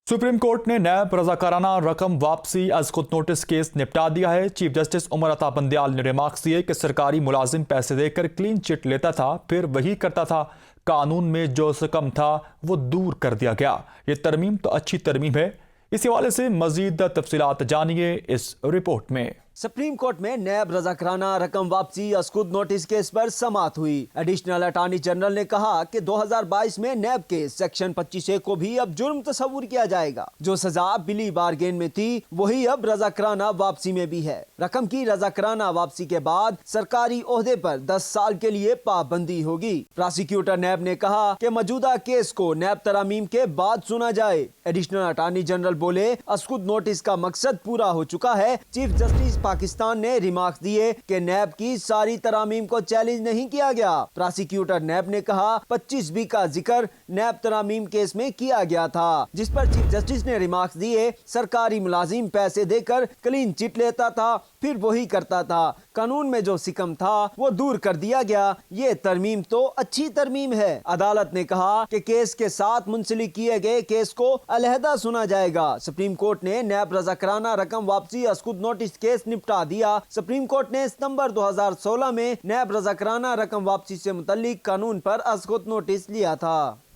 Supreme court ने नैब रजाकाराना रकम वापसी आज खुद नोटिस केस निपटा दिया है। चीफ जस्टिस उमर अता बंदयाल ने रिमार्क्स दिए कि सरकारी मुलाजिम पैसे देकर क्लीन चिट लेता था, फिर वही करता था। कानून में जो कम था वो दूर कर दिया गया। ये तरमीम तो अच्छी तरमीम है। इसी हवाले से मजीद तफसीलात जानिए इस रिपोर्ट में। सुप्रीम कोर्ट में नैब रजाकाराना रकम वापसी अस्कुद नोटिस केस पर समाअत हुई। एडिशनल अटॉर्नी जनरल ने कहा कि 2022 में नैब के सेक्शन 25A को भी अब जुर्म तस्वुर किया जाएगा। जो सजा बिली बारगेन में थी वही अब रजाकाराना वापसी में भी है। रकम की रजाकाराना वापसी के बाद सरकारी ओहदे पर 10 साल के लिए पाबंदी होगी। प्रोसिक्यूटर नैब ने कहा कि मौजूदा केस को नैब तरामीम के बाद सुना जाए। एडिशनल अटॉर्नी जनरल बोले, अस्कुद नोटिस का मकसद पूरा हो चुका है। चीफ जस्टिस पाकिस्तान ने रिमार्क्स दिए कि नैब की सारी तरामीम को चैलेंज नहीं किया गया। प्रोसिक्यूटर नैब ने कहा 25B का जिक्र नैब तरामीम केस में किया गया था, जिस पर चीफ जस्टिस ने रिमार्क्स दिए, सरकारी मुलाजिम पैसे देकर क्लीन चिट लेता था, फिर वही करता था। कानून में जो सिकम था वो दूर कर दिया गया। ये तरमीम तो अच्छी तरमीम है। अदालत ने कहा कि केस के साथ मुंसलिक किए गए केस को अलहदा सुना जाएगा। सुप्रीम कोर्ट ने नैब रजाकाराना रकम वापसी अस्कुद नोटिस केस निपटा दिया। सुप्रीम कोर्ट ने सितंबर 2016 में नैब रजाकाराना रकम वापसी से मुतल्लिक कानून पर अस्कुद नोटिस लिया था।